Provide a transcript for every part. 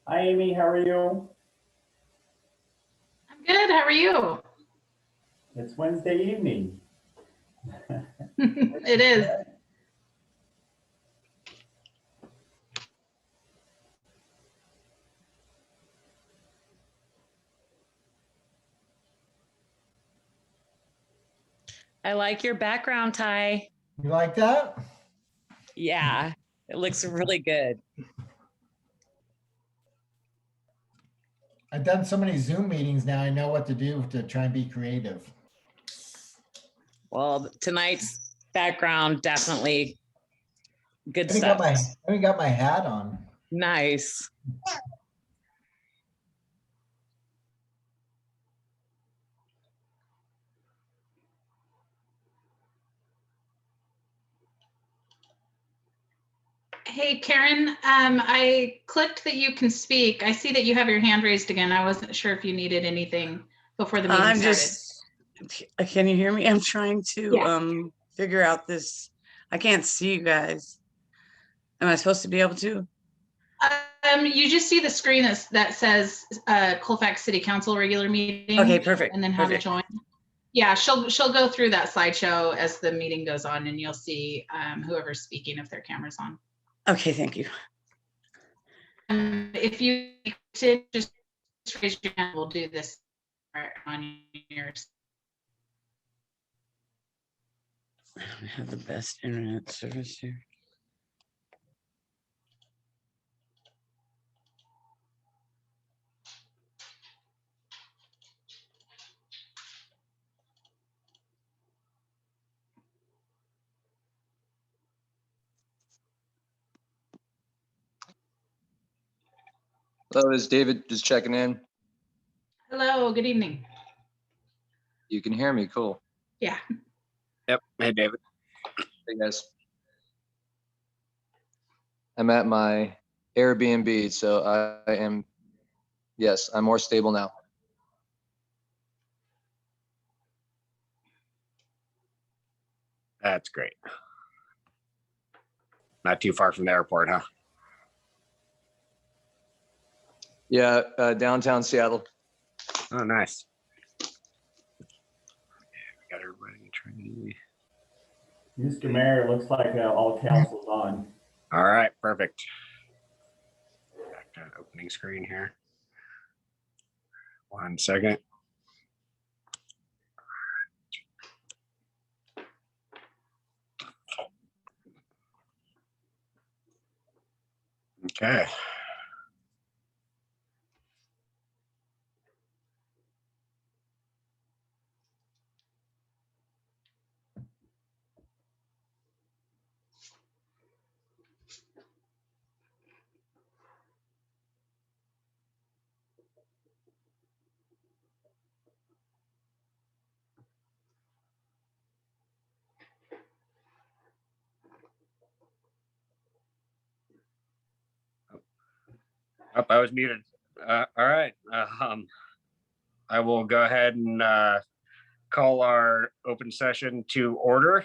Hi, Amy. How are you? I'm good. How are you? It's Wednesday evening. It is. I like your background, Ty. You like that? Yeah, it looks really good. I've done so many Zoom meetings now. I know what to do to try and be creative. Well, tonight's background definitely good I stuff. haven't got my hat on. Nice. Hey, Karen, I clicked that you can speak. I see that you have your hand raised again. I wasn't sure if you needed anything before the meeting started. Can you hear me? I'm trying to Yeah. figure out this. I can't see you guys. Am I supposed to be able to? You just see the screen that says Colfax City Council regular meeting. Okay, perfect. And then how to join. Yeah, she'll go through that slideshow as the meeting goes on, and you'll see whoever's speaking if their camera's on. Okay, thank you. If you just raise your hand, we'll do this on yours. I don't have the best internet service here. Hello, it's David just checking in. Hello, good evening. You can hear me, cool. Yeah. Yep. Hey, David. Hey guys. I'm at my Airbnb, so I am, yes, I'm more stable now. That's great. Not too far from the airport, huh? Yeah, downtown Seattle. Oh, nice. Yeah, we got everybody trained. Mr. Mayor, looks like all council's on. All right, perfect. Back to opening screen here. 1 second. Okay. Oh, I was muted. All right. I will go ahead and call our open session to order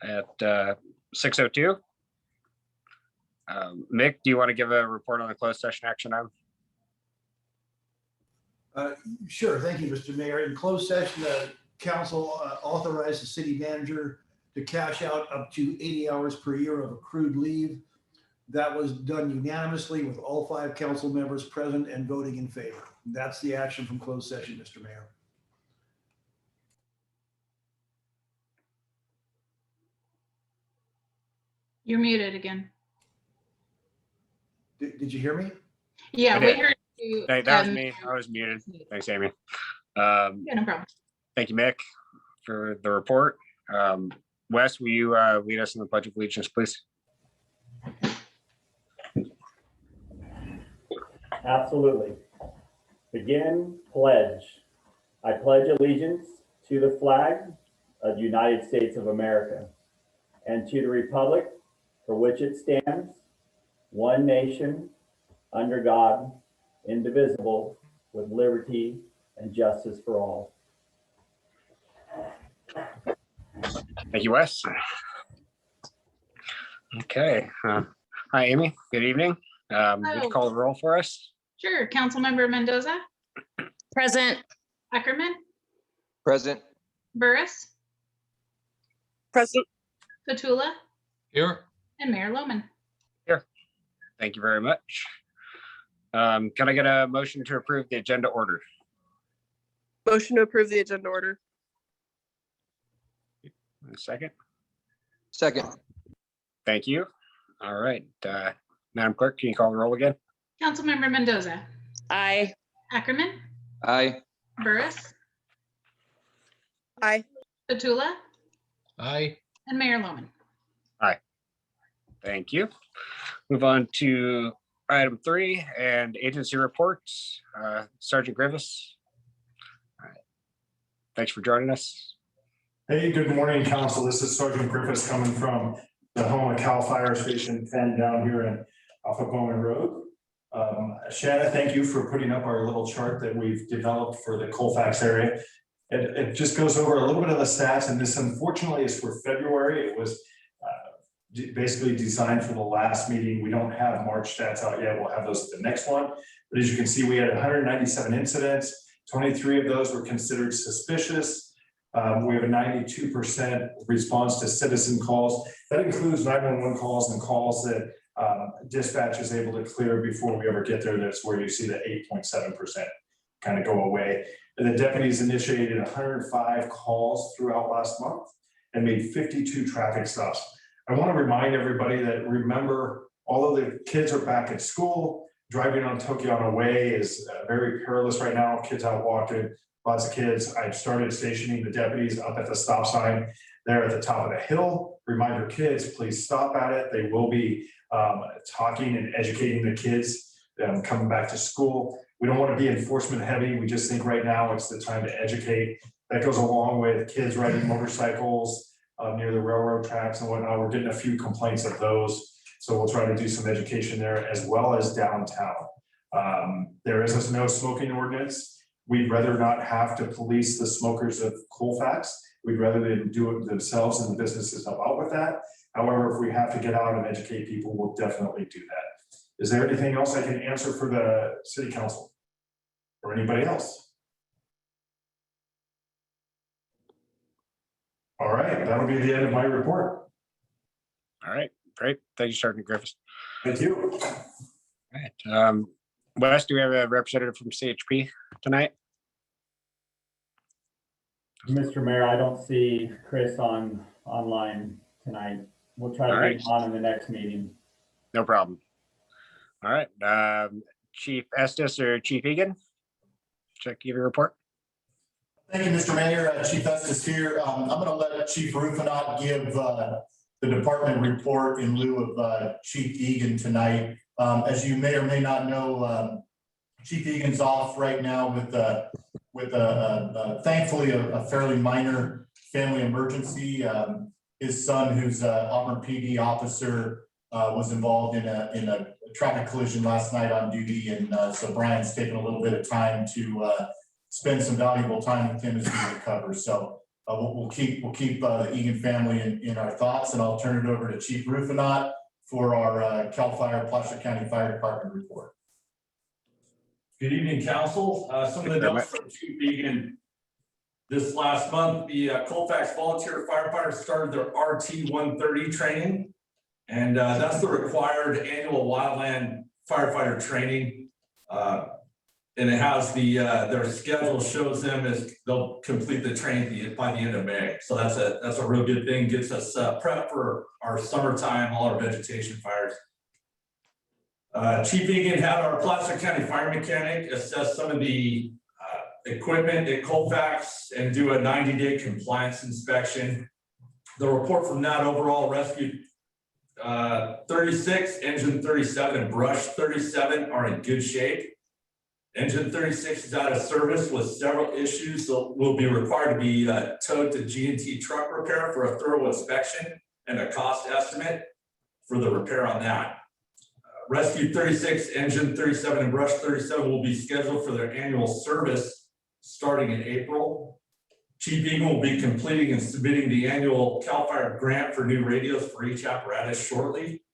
at 6:02. Mick, do you want to give a report on the closed session action item? Sure. Thank you, Mr. Mayor. In closed session, the council authorized the city manager to cash out up to 80 hours per year of accrued leave. That was done unanimously with all 5 council members present and voting in favor. That's the action from closed session, Mr. Mayor. You're muted again. Did you hear me? Yeah, we heard you. Hey, that was me. I was muted. Thanks, Amy. Yeah, no problem. Thank you, Mick, for the report. Wes, will you lead us in the Pledge of Allegiance, please? Absolutely. Begin pledge. I pledge allegiance to the flag of the United States of America and to the republic for which it stands, one nation, under God, indivisible, with liberty and justice for all. Thank you, Wes. Okay. Hi, Amy. Good evening. Would you call the roll for us? Sure. Councilmember Mendoza, Present. Ackerman, Present. Burris, Present. Petula, Here. and Mayor Loman. Thank you very much. Can I get a motion to approve the agenda order? Motion to approve the agenda order. A second. Second. Thank you. All right. Madam Clerk, can you call the roll again? Councilmember Mendoza, Aye. Ackerman, Aye. Burris, Aye. Petula, Aye. and Mayor Loman. Thank you. Move on to item 3 and agency reports. Sergeant Griffiths. All right. Thanks for joining us. Hey, good morning, council. This is Sergeant Griffiths coming from the home of Cal Fire Station 10 down here off of Bowman Road. Shanna, thank you for putting up our little chart that we've developed for the Colfax area. It just goes over a little bit of the stats, and this unfortunately is for February. It was basically designed for the last meeting. We don't have March stats out yet. We'll have those at the next one. But as you can see, we had 197 incidents. 23 of those were considered suspicious. We have a 92% response to citizen calls. That includes 911 calls and calls that dispatch is able to clear before we ever get there. That's where you see the 8.7% kind of go away. And the deputies initiated 105 calls throughout last month and made 52 traffic stops. I want to remind everybody that remember, all of the kids are back at school. Driving on Tokiana Way is very perilous right now. Kids out walking, lots of kids. I've started stationing the deputies up at the stop sign there at the top of the hill. Reminder kids, please stop at it. They will be talking and educating the kids coming back to school. We don't want to be enforcement heavy. We just think right now it's the time to educate. That goes along with kids riding motorcycles near the railroad tracks and whatnot. We're getting a few complaints of those. So we'll try to do some education there as well as downtown. There is a no smoking ordinance. We'd rather not have to police the smokers of Colfax. We'd rather them do it themselves and the businesses help out with that. However, if we have to get out and educate people, we'll definitely do that. Is there anything else I can answer for the city council or anybody else? All right, that'll be the end of my report. All right, great. Thank you, Sergeant Griffiths. Thank you. All right. Wes, do we have a representative from CHP tonight? Mr. Mayor, I don't see Chris online tonight. We'll try to get him on in the next meeting. No problem. All right. Chief Estes or Chief Egan? Check your report. Thank you, Mr. Mayor. Chief Estes here. I'm going to let Chief Rufinot give the department report in lieu of Chief Egan tonight. As you may or may not know, Chief Egan's off right now with thankfully a fairly minor family emergency. His son, who's an Auburn PD officer, was involved in a traffic collision last night on duty, and so Brian's taken a little bit of time to spend some valuable time with him as he recovers. So we'll keep the Egan family in our thoughts, and I'll turn it over to Chief Rufinot for our Cal Fire Placer County Fire Department report. Good evening, council. Some of the notes from Chief Egan. This last month, the Colfax volunteer firefighters started their RT 130 training, and that's the required annual wildland firefighter training. And it has their schedule shows them as they'll complete the training by the end of May. So that's a real good thing. Gets us prepped for our summertime, all our vegetation fires. Chief Egan had our Placer County fire mechanic assess some of the equipment at Colfax and do a 90-day compliance inspection. The report from that overall rescued 36, engine 37 and brush 37 are in good shape. Engine 36 is out of service with several issues, so will be required to be towed to G&T truck repair for a thorough inspection and a cost estimate for the repair on that. Rescue 36, engine 37 and brush 37 will be scheduled for their annual service starting in April. Chief Egan will be completing and submitting the annual CAL FIRE grant for new radios for each apparatus shortly.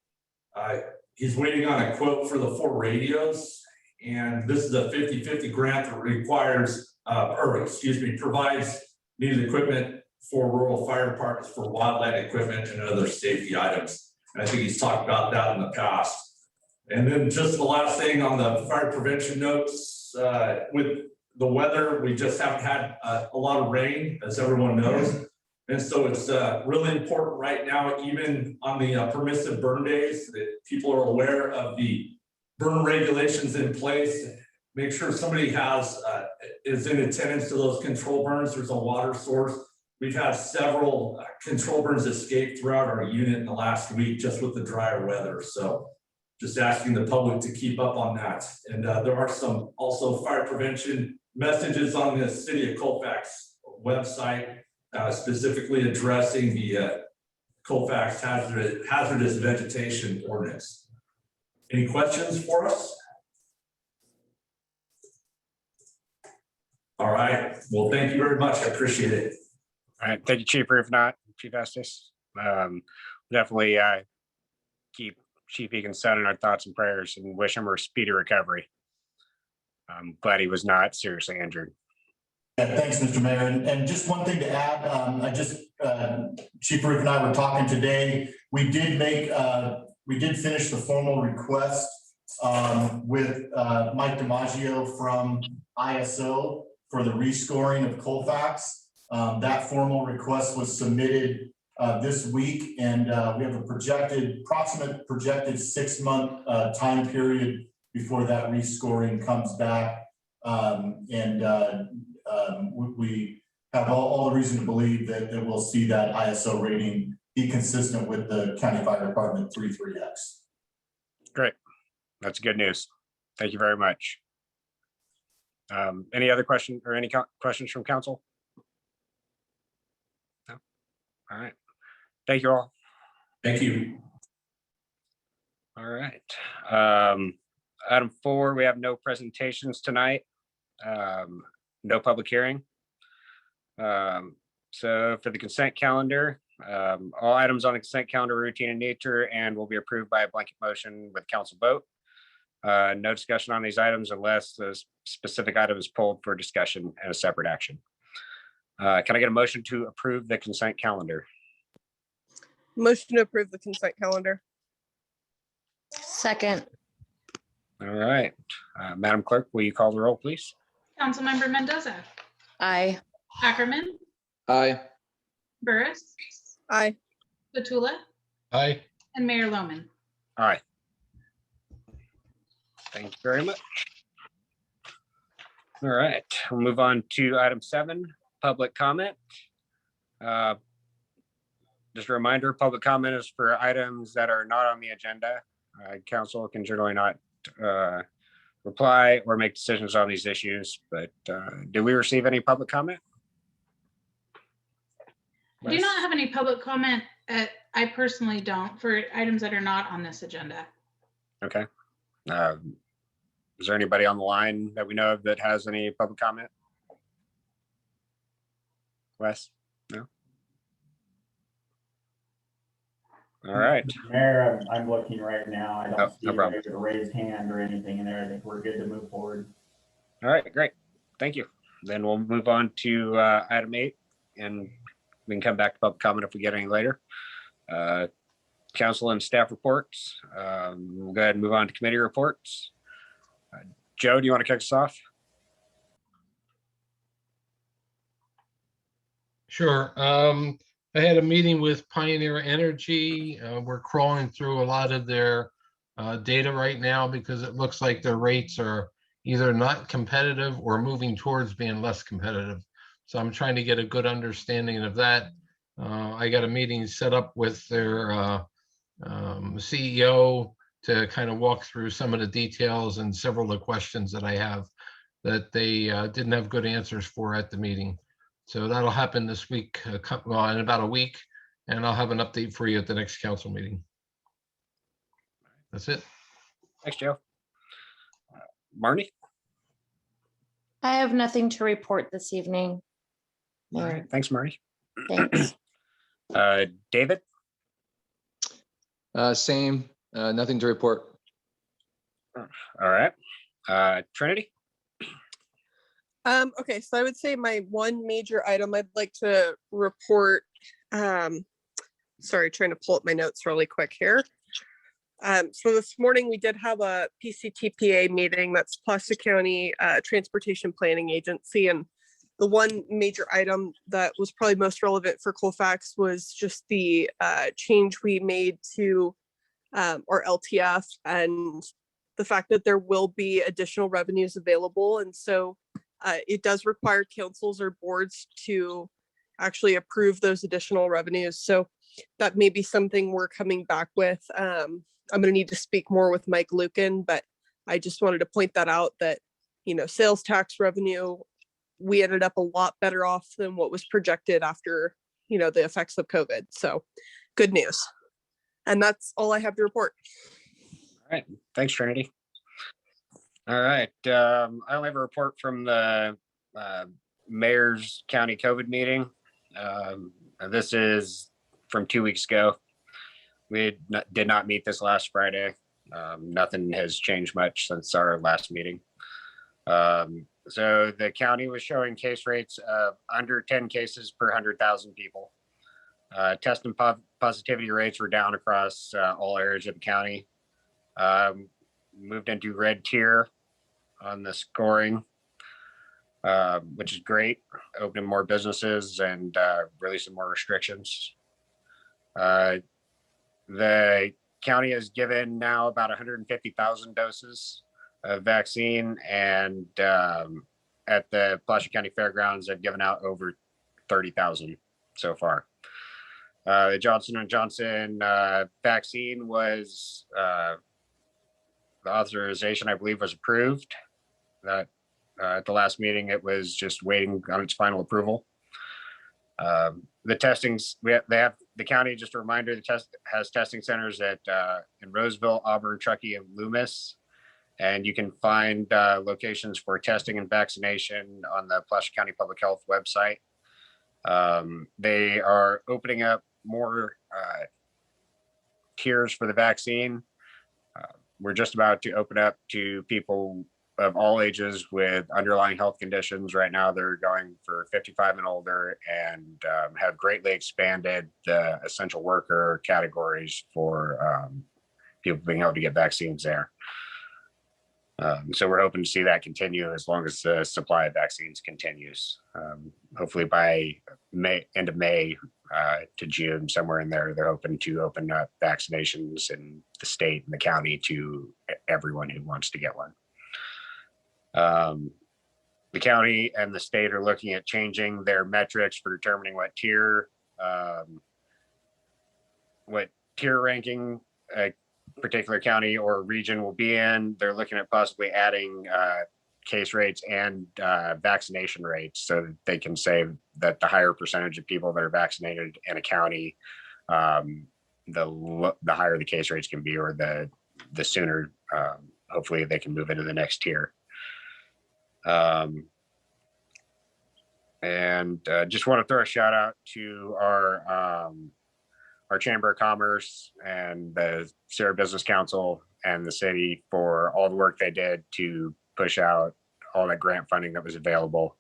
he's waiting on a quote for the 4 radios. And this is a 50-50 grant that requires, provides needed equipment for rural fire departments for wildland equipment and other safety items. And I think he's talked about that in the past. And then just the last thing on the fire prevention notes, with the weather, we just haven't had a lot of rain, as everyone knows. And so it's really important right now, even on the permissive burn days, that people are aware of the burn regulations in place. Make sure somebody is in attendance to those control burns. There's a water source. We've had several control burns escape throughout our unit in the last week, just with the drier weather. So just asking the public to keep up on that. And there are some also fire prevention messages on the City of Colfax website, specifically addressing the Colfax hazardous vegetation ordinance. Any questions for us? All right. Well, thank you very much. I appreciate it. All right. Thank you, Chief. If not, Chief Estes. Definitely keep Chief Egan's son in our thoughts and prayers and wish him a speedy recovery. I'm glad he was not seriously injured. Yeah, thanks, Mr. Mayor. And just one thing to add, Chief Roof and I were talking today. We did finish the formal request with Mike DiMaggio from ISO for the rescoring of Colfax. That formal request was submitted this week, and we have a approximate projected 6-month time period before that rescoring comes back. We have all the reason to believe that we'll see that ISO rating be consistent with the County Fire Department 33X. Great. That's good news. Thank you very much. Any other questions or any questions from council? No. All right. Thank you all. Thank you. All right. Item 4, we have no presentations tonight. No public hearing. So for the consent calendar, all items on the consent calendar are routine in nature and will be approved by a blanket motion with council vote. No discussion on these items unless the specific item is pulled for discussion and a separate action. Can I get a motion to approve the consent calendar? Motion to approve the consent calendar. Second. All right. Madam Clerk, will you call the roll, please? Councilmember Mendoza, Aye. Ackerman, Aye. Burris, Aye. Batula, Aye. and Mayor Loman. Aye. Thank you very much. All right, we'll move on to item 7, public comment. Just a reminder, public comment is for items that are not on the agenda. Council can generally not reply or make decisions on these issues, but do we receive any public comment? I do not have any public comment. I personally don't, for items that are not on this agenda. Okay. Is there anybody on the line that we know of that has any public comment? Wes? No? All right. Mayor, I'm looking right now. I don't see no problem. a raised hand or anything in there. I think we're good to move forward. All right, great. Thank you. Then we'll move on to item 8, and we can come back to public comment if we get any later. Council and staff reports. We'll go ahead and move on to committee reports. Joe, do you want to kick us off? Sure. I had a meeting with Pioneer Energy. We're crawling through a lot of their data right now because it looks like their rates are either not competitive or moving towards being less competitive. So I'm trying to get a good understanding of that. I got a meeting set up with their CEO to kind of walk through some of the details and several of the questions that I have that they didn't have good answers for at the meeting. So that'll happen this week, in about a week, and I'll have an update for you at the next council meeting. That's it. Thanks, Joe. Marnie? I have nothing to report this evening. All right. Thanks, Marnie. Thanks. David? Same, nothing to report. All right. Trinity? Okay, so I would say my one major item I'd like to report, sorry, trying to pull up my notes really quick here. So this morning we did have a PCTPA meeting, that's Placer County Transportation Planning Agency, and the one major item that was probably most relevant for Colfax was just the change we made to our LTF and the fact that there will be additional revenues available. And so it does require councils or boards to actually approve those additional revenues. So that may be something we're coming back with. I'm going to need to speak more with Mike Lucan, but I just wanted to point that out that, you know, sales tax revenue, we ended up a lot better off than what was projected after, you know, the effects of COVID. So good news. And that's all I have to report. All right. Thanks, Trinity. All right. I only have a report from the mayor's county COVID meeting. This is from 2 weeks ago. We did not meet this last Friday. Nothing has changed much since our last meeting. So the county was showing case rates of under 10 cases per 100,000 people. Test and positivity rates were down across all areas of the county. Moved into red tier on the scoring, which is great. Opening more businesses and releasing more restrictions. The county has given now about 150,000 doses of vaccine, and at the Placer County Fairgrounds, they've given out over 30,000 so far. The Johnson & Johnson vaccine was, the authorization, I believe, was approved. That at the last meeting, it was just waiting on its final approval. The testings, the county, just a reminder, the test has testing centers at in Roseville, Auburn, Truckee, and Loomis. And you can find locations for testing and vaccination on the Placer County Public Health website. They are opening up more tiers for the vaccine. We're just about to open up to people of all ages with underlying health conditions. Right now, they're going for 55 and older, and have greatly expanded the essential worker categories for people being able to get vaccines there. So we're hoping to see that continue as long as the supply of vaccines continues. Hopefully by end of May to June, somewhere in there, they're hoping to open up vaccinations in the state and the county to everyone who wants to get one. The county and the state are looking at changing their metrics for determining what tier ranking a particular county or region will be in. They're looking at possibly adding case rates and vaccination rates, so that they can say that the higher percentage of people that are vaccinated in a county, the higher the case rates can be, or the sooner hopefully they can move into the next tier. And just want to throw a shout out to our Chamber of Commerce and the Sierra Business Council and the city for all the work they did to push out all that grant funding that was available.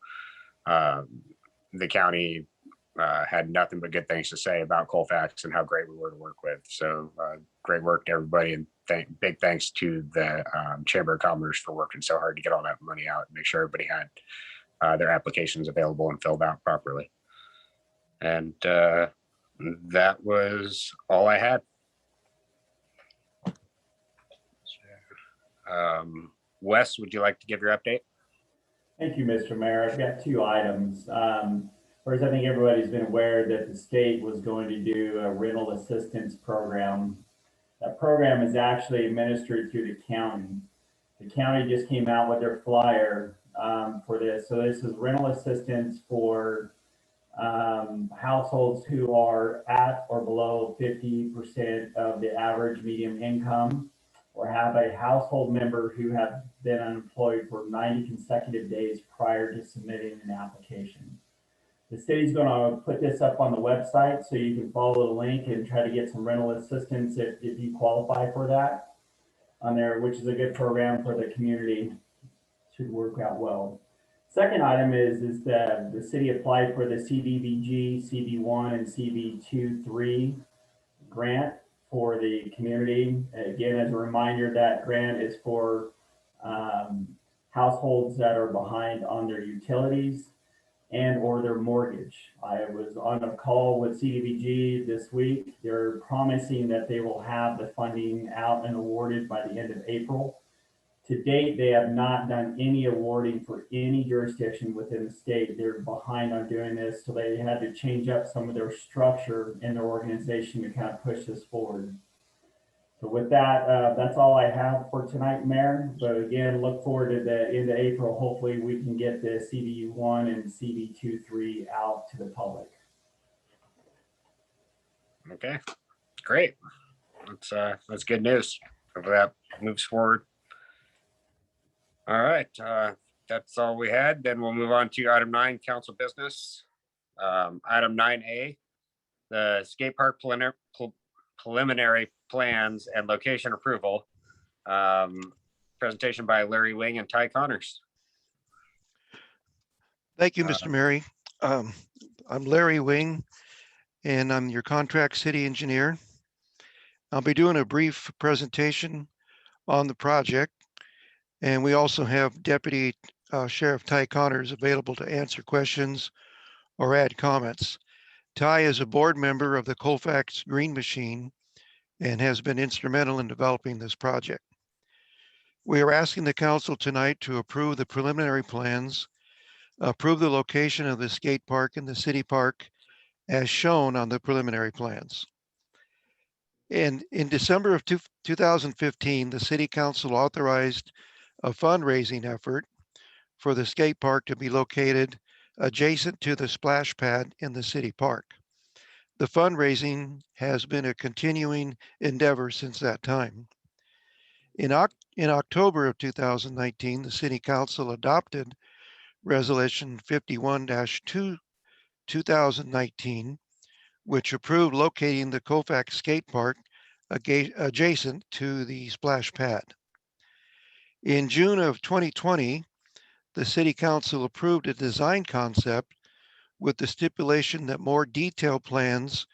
The county had nothing but good things to say about Colfax and how great we were to work with. So great work to everybody, and big thanks to the Chamber of Commerce for working so hard to get all that money out and make sure everybody had their applications available and filled out properly. And that was all I had. Wes, would you like to give your update? Thank you, Mr. Mayor. I've got 2 items. First, I think everybody's been aware that the state was going to do a rental assistance program. That program is actually administered through the county. The county just came out with their flyer for this. So this is rental assistance for households who are at or below 50% of the average median income, or have a household member who have been unemployed for 90 consecutive days prior to submitting an application. The city's going to put this up on the website so you can follow the link and try to get some rental assistance if you qualify for that. on there, which is a good program for the community. Should work out well. Second item is that the city applied for the CDBG, CB1, and CB23 grant for the community. Again, as a reminder, that grant is for households that are behind on their utilities and or their mortgage. I was on a call with CDBG this week. They're promising that they will have the funding out and awarded by the end of April. To date, they have not done any awarding for any jurisdiction within the state. They're behind on doing this, so they had to change up some of their structure in their organization to kind of push this forward. So with that, that's all I have for tonight, Mayor. But again, look forward to the end of April. Hopefully we can get the CB1 and CB23 out to the public. Okay, great. That's good news. Hopefully that moves forward. All right, that's all we had. Then we'll move on to item 9, council business. Item 9A, the skate park preliminary plans and location approval. Presentation by Larry Wing and Ty Connors. Thank you, Mr. Mary. I'm Larry Wing, and I'm your contract city engineer. I'll be doing a brief presentation on the project, and we also have Deputy Sheriff Ty Connors available to answer questions or add comments. Ty is a board member of the Colfax Green Machine and has been instrumental in developing this project. We are asking the council tonight to approve the preliminary plans, approve the location of the skate park and the city park as shown on the preliminary plans. And in December of 2015, the city council authorized a fundraising effort for the skate park to be located adjacent to the splash pad in the city park. The fundraising has been a continuing endeavor since that time. In October of 2019, the city council adopted Resolution 51-2019, which approved locating the Colfax skate park adjacent to the splash pad. In June of 2020, the city council approved a design concept with the stipulation that more detailed plans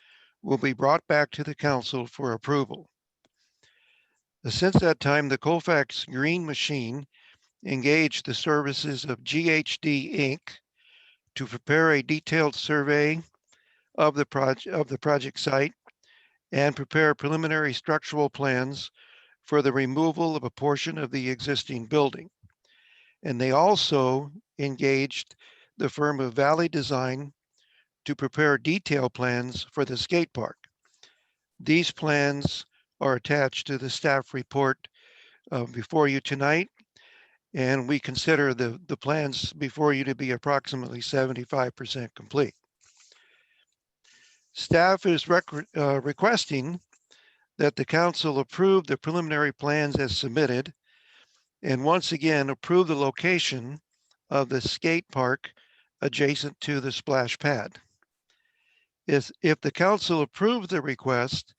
will be brought back to the council for approval. Since that time, the Colfax Green Machine engaged the services of GHD Inc. to prepare a detailed survey of the project site and prepare preliminary structural plans for the removal of a portion of the existing building. And they also engaged the firm of Valley Design to prepare detailed plans for the skate park. These plans are attached to the staff report before you tonight, and we consider the plans before you to be approximately 75% complete. Staff is requesting that the council approve the preliminary plans as submitted, and once again approve the location of the skate park adjacent to the splash pad. If the council approves the request,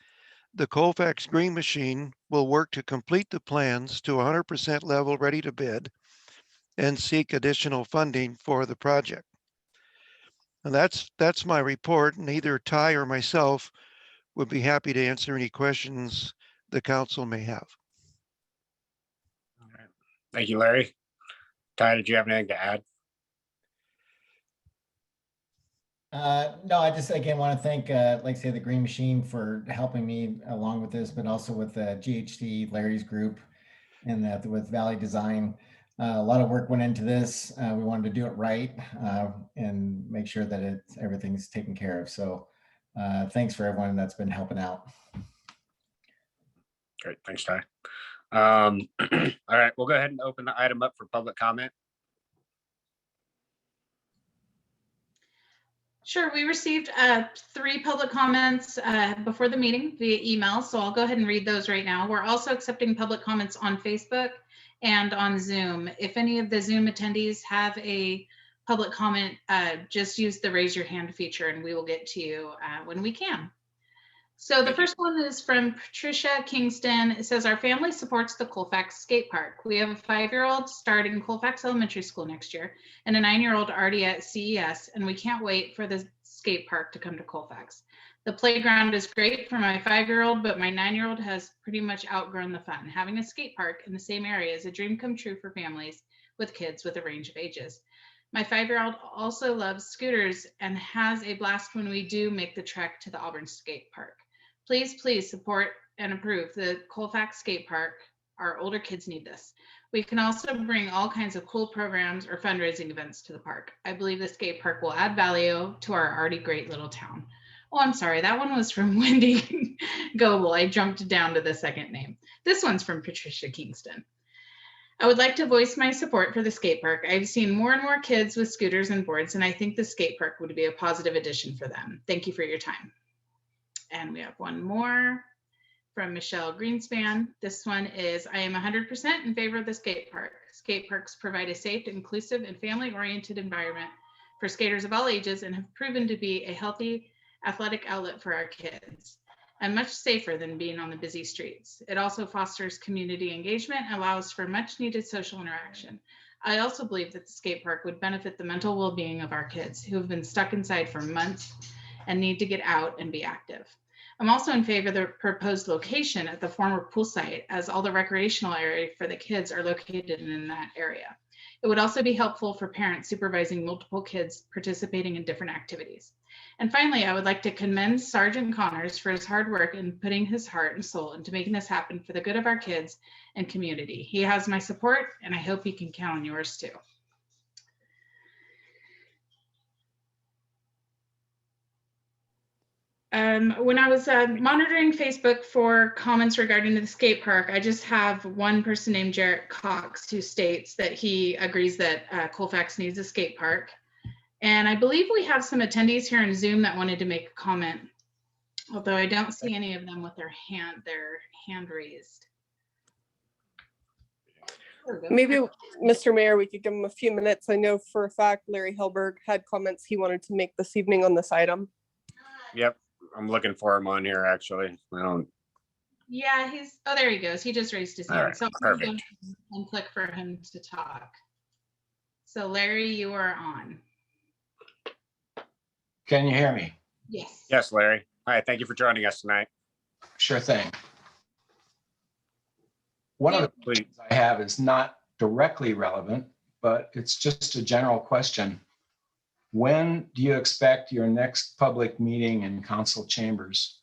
the Colfax Green Machine will work to complete the plans to 100% level ready to bid and seek additional funding for the project. And that's my report, and either Ty or myself would be happy to answer any questions the council may have. All right. Thank you, Larry. Ty, did you have anything to add? No, I just again want to thank, like I say, the Green Machine for helping me along with this, but also with GHD, Larry's group, and with Valley Design. A lot of work went into this. We wanted to do it right and make sure that everything's taken care of. So thanks for everyone that's been helping out. Great, thanks, Ty. All right, we'll go ahead and open the item up for public comment. Sure, we received 3 public comments before the meeting via email, so I'll go ahead and read those right now. We're also accepting public comments on Facebook and on Zoom. If any of the Zoom attendees have a public comment, just use the raise your hand feature and we will get to you when we can. So the first one is from Patricia Kingston. It says, our family supports the Colfax skate park. We have a 5-year-old starting Colfax Elementary School next year and a 9-year-old already at CES, and we can't wait for the skate park to come to Colfax. The playground is great for my 5-year-old, but my 9-year-old has pretty much outgrown the fun. Having a skate park in the same area is a dream come true for families with kids with a range of ages. My 5-year-old also loves scooters and has a blast when we do make the trek to the Auburn skate park. Please, please support and approve the Colfax skate park. Our older kids need this. We can also bring all kinds of cool programs or fundraising events to the park. I believe the skate park will add value to our already great little town. Oh, I'm sorry. That one was from Wendy Goebel. I jumped down to the second name. This one's from Patricia Kingston. I would like to voice my support for the skate park. I've seen more and more kids with scooters and boards, and I think the skate park would be a positive addition for them. Thank you for your time. And we have one more from Michelle Greenspan. This one is, I am 100% in favor of the skate park. Skate parks provide a safe, inclusive, and family-oriented environment for skaters of all ages and have proven to be a healthy athletic outlet for our kids and much safer than being on the busy streets. It also fosters community engagement and allows for much needed social interaction. I also believe that the skate park would benefit the mental well-being of our kids who have been stuck inside for months and need to get out and be active. I'm also in favor of the proposed location at the former pool site, as all the recreational area for the kids are located in that area. It would also be helpful for parents supervising multiple kids participating in different activities. And finally, I would like to commend Sergeant Connors for his hard work in putting his heart and soul into making this happen for the good of our kids and community. He has my support, and I hope he can count on yours too. When I was monitoring Facebook for comments regarding the skate park, I just have one person named Jarrett Cox who states that he agrees that Colfax needs a skate park. And I believe we have some attendees here in Zoom that wanted to make a comment, although I don't see any of them with their hand raised. Maybe, Mr. Mayor, we could give him a few minutes. I know for a fact Larry Hilberg had comments he wanted to make this evening on this item. Yep, I'm looking for him on here, actually. I don't. Yeah, oh, there he goes. He just raised his hand. All right, So perfect. And click for him to talk. So Larry, you are on. Can you hear me? Yes. Yes, Larry. Hi, thank you for joining us tonight. Sure thing. One of the questions I have is not directly relevant, but it's just a general question. When do you expect your next public meeting in council chambers?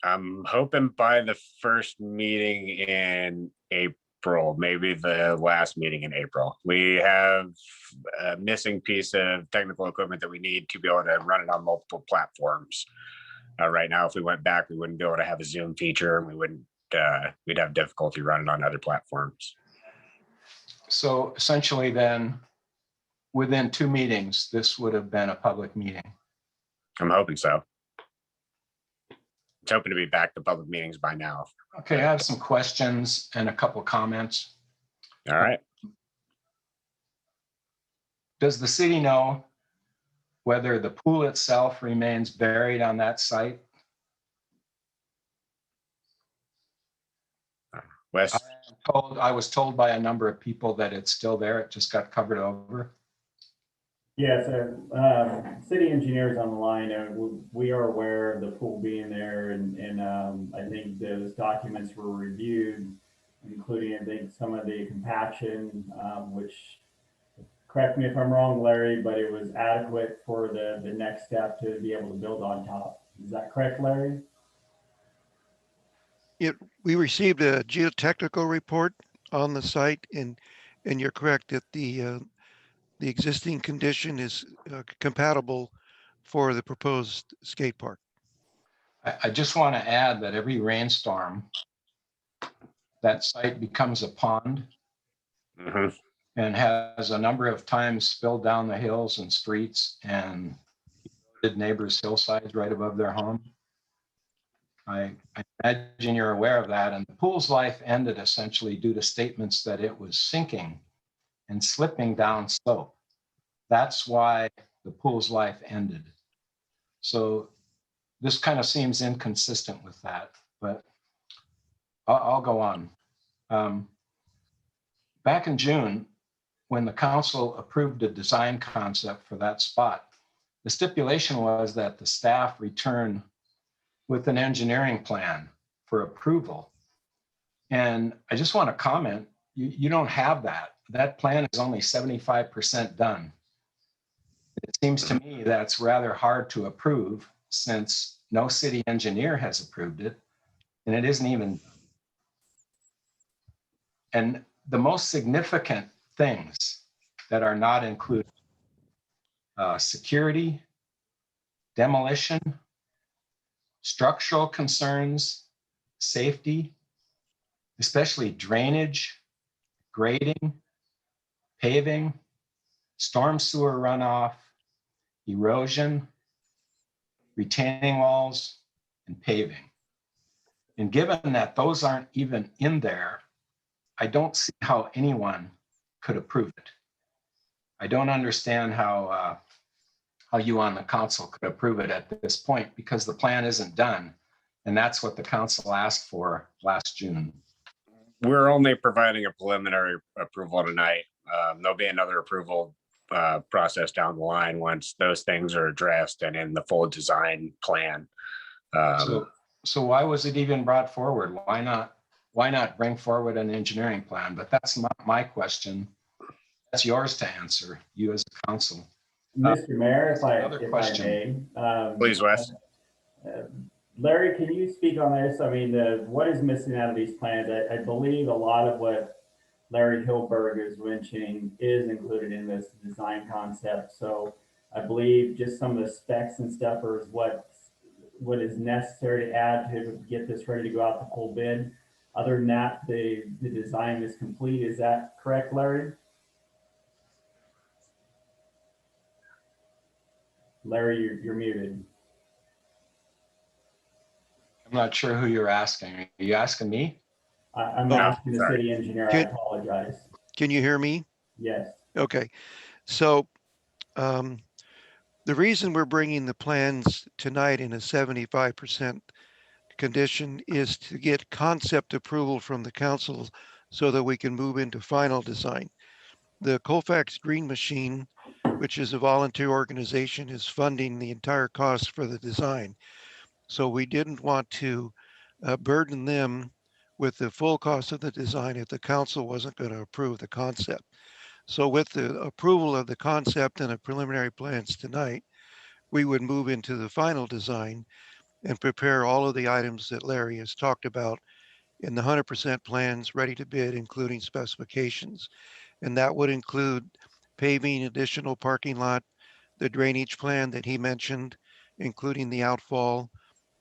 I'm hoping by the first meeting in April, maybe the last meeting in April. We have a missing piece of technical equipment that we need to be able to run it on multiple platforms. Right now, if we went back, we wouldn't be able to have a Zoom feature, and we wouldn't. We'd have difficulty running on other platforms. So essentially then, within 2 meetings, this would have been a public meeting. I'm hoping so. It's hoping to be back to public meetings by now. Okay, I have some questions and a couple comments. All right. Does the city know whether the pool itself remains buried on that site? Wes? I was told by a number of people that it's still there. It just got covered over. Yeah, so city engineers on the line, we are aware of the pool being there, and I think those documents were reviewed, including I think some of the compaction, which, correct me if I'm wrong, Larry, but it was adequate for the next step to be able to build on top. Is that correct, Larry? We received a geotechnical report on the site, and you're correct that the existing condition is compatible for the proposed skate park. I just want to add that every rainstorm, that site becomes a pond and has a number of times spilled down the hills and streets and eroded neighbors' hillsides right above their home. I imagine you're aware of that. And the pool's life ended essentially due to statements that it was sinking and slipping down slope. That's why the pool's life ended. So this kind of seems inconsistent with that, but I'll go on. Back in June, when the council approved a design concept for that spot, the stipulation was that the staff return with an engineering plan for approval. And I just want to comment, you don't have that. That plan is only 75% done. It seems to me that's rather hard to approve since no city engineer has approved it, and it isn't even. And the most significant things that are not included, security, demolition, structural concerns, safety, especially drainage, grading, paving, storm sewer runoff, erosion, retaining walls, and paving. And given that those aren't even in there, I don't see how anyone could approve it. I don't understand how you on the council could approve it at this point because the plan isn't done. And that's what the council asked for last June. We're only providing a preliminary approval tonight. There'll be another approval process down the line once those things are addressed and in the full design plan. So why was it even brought forward? Why not bring forward an engineering plan? But that's not my question. That's yours to answer, you as a council. Mr. Mayor, if I question. may. Please, Wes. Larry, can you speak on this? I mean, what is missing out of these plans? I believe a lot of what Larry Hilberg is mentioning is included in this design concept. So I believe just some of the specs and stuff is what is necessary to add to get this ready to go out to full bid. Other than that, the design is complete. Is that correct, Larry? Larry, you're muted. I'm not sure who you're asking. Are you asking me? I'm asking the city engineer. I apologize. Can you hear me? Yes. Okay. So the reason we're bringing the plans tonight in a 75% condition is to get concept approval from the council so that we can move into final design. The Colfax Green Machine, which is a volunteer organization, is funding the entire cost for the design. So we didn't want to burden them with the full cost of the design if the council wasn't going to approve the concept. So with the approval of the concept and the preliminary plans tonight, we would move into the final design and prepare all of the items that Larry has talked about in the 100% plans ready to bid, including specifications. And that would include paving, additional parking lot, the drainage plan that he mentioned, including the outfall,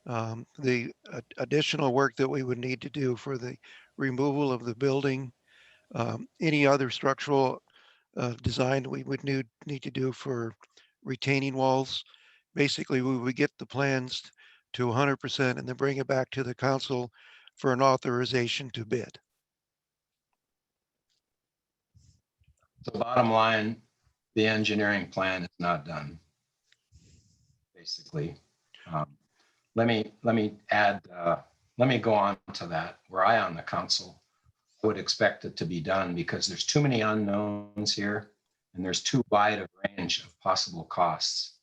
the additional work that we would need to do for the removal of the building, any other structural design we would need to do for retaining walls. Basically, we would get the plans to 100% and then bring it back to the council for an authorization to bid. The bottom line, the engineering plan is not done. Basically, let me add. Let me go on to that. Where I on the council would expect it to be done because there's too many unknowns here, and there's too wide a range of possible costs.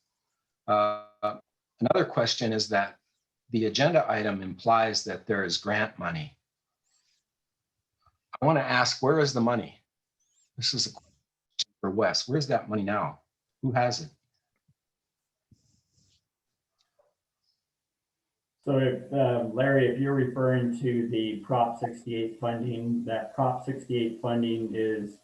Another question is that the agenda item implies that there is grant money. I want to ask, where is the money? This is a question for Wes. Where's that money now? Who has it? So if, Larry, if you're referring to the Prop 68 funding, that Prop 68 funding is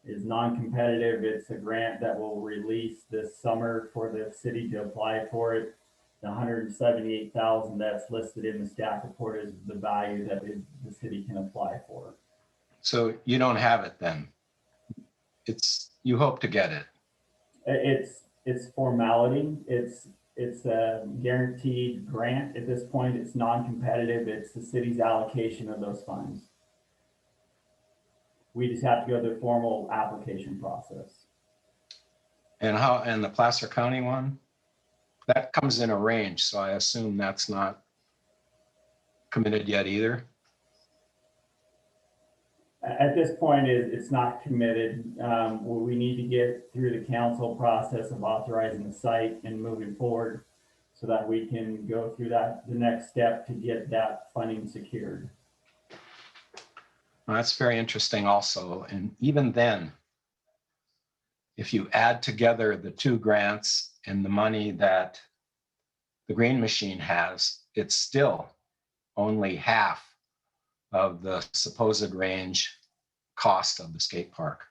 non-competitive. It's a grant that will release this summer for the city to apply for it. The $178,000 that's listed in the staff report is the value that the city can apply for. So you don't have it then? You hope to get it? It's formality. It's a guaranteed grant at this point. It's non-competitive. It's the city's allocation of those funds. We just have to go through the formal application process. And the Placer County one? that comes in a range, so I assume that's not committed yet either. At this point, it's not committed. We need to get through the council process of authorizing the site and moving forward so that we can go through the next step to get that funding secured. Well, that's very interesting also. And even then, if you add together the two grants and the money that the Green Machine has, it's still only half of the supposed range cost of the skate park.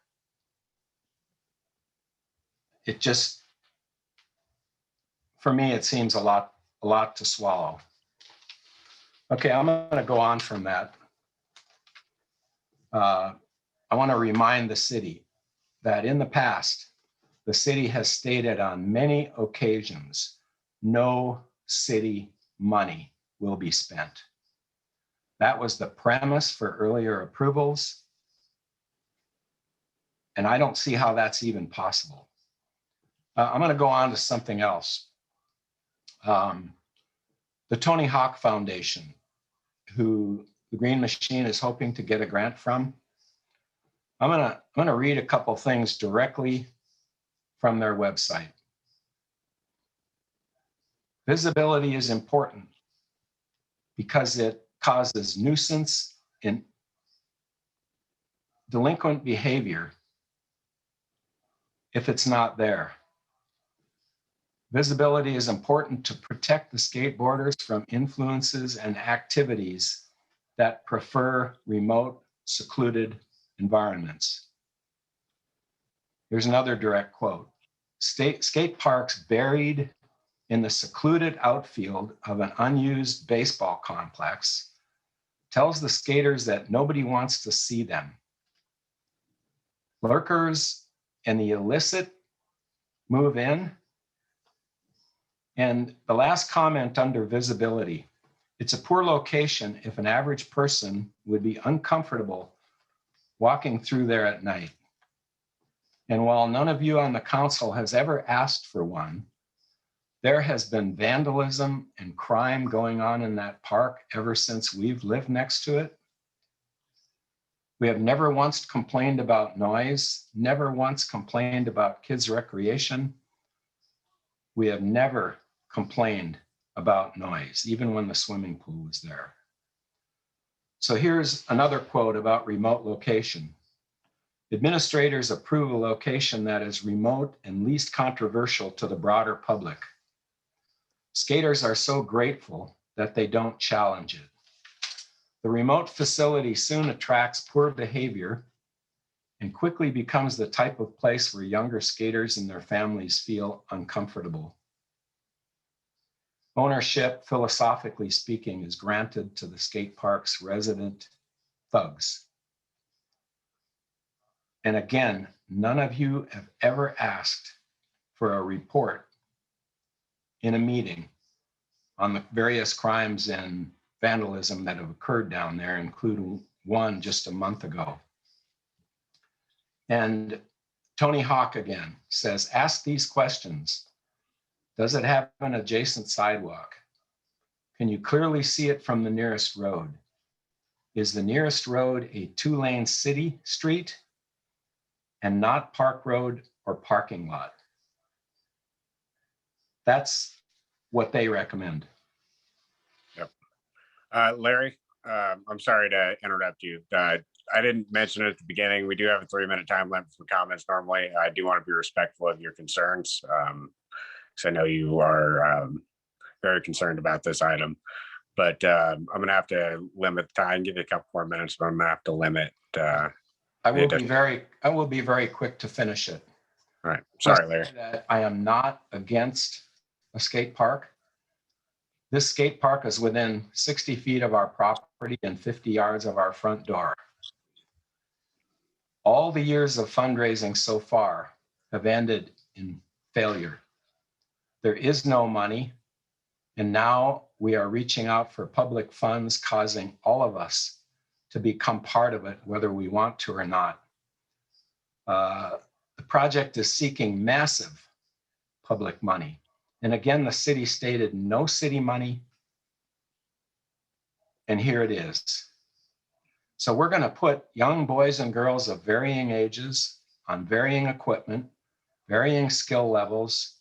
It just, for me, it seems a lot to swallow. Okay, I'm gonna go on from that. I wanna remind the city that in the past, the city has stated on many occasions, no city money will be spent. That was the premise for earlier approvals. And I don't see how that's even possible. I'm gonna go on to something else. The Tony Hawk Foundation, who the Green Machine is hoping to get a grant from. I'm gonna read a couple things directly from their website. Visibility is important because it causes nuisance and delinquent behavior if it's not there. Visibility is important to protect the skateboarders from influences and activities that prefer remote, secluded environments. Here's another direct quote. Skate parks buried in the secluded outfield of an unused baseball complex tells the skaters that nobody wants to see them. Lurkers and the illicit move in. And the last comment under visibility, it's a poor location if an average person would be uncomfortable walking through there at night. And while none of you on the council has ever asked for one, there has been vandalism and crime going on in that park ever since we've lived next to it. We have never once complained about noise, never once complained about kids' recreation. We have never complained about noise, even when the swimming pool was there. So here's another quote about remote location. Administrators approve a location that is remote and least controversial to the broader public. Skaters are so grateful that they don't challenge it. The remote facility soon attracts poor behavior and quickly becomes the type of place where younger skaters and their families feel uncomfortable. Ownership, philosophically speaking, is granted to the skate park's resident thugs. And again, none of you have ever asked for a report in a meeting on the various crimes and vandalism that have occurred down there, including one just a month ago. And Tony Hawk again says, ask these questions. Does it have an adjacent sidewalk? Can you clearly see it from the nearest road? Is the nearest road a two-lane city street and not Park Road or parking lot? That's what they recommend. Yep. Larry, I'm sorry to interrupt you. I didn't mention it at the beginning. We do have a 3-minute time limit for comments normally. I do want to be respectful of your concerns, because I know you are very concerned about this item. But I'm going to have to limit the time, give you a couple more minutes, but I'm going to have to limit. I will be very quick to finish it. All right. Sorry, Larry. I am not against a skate park. This skate park is within 60 feet of our property and 50 yards of our front door. All the years of fundraising so far have ended in failure. There is no money, and now we are reaching out for public funds, causing all of us to become part of it, whether we want to or not. The project is seeking massive public money. And again, the city stated no city money. And here it is. So we're going to put young boys and girls of varying ages on varying equipment, varying skill levels,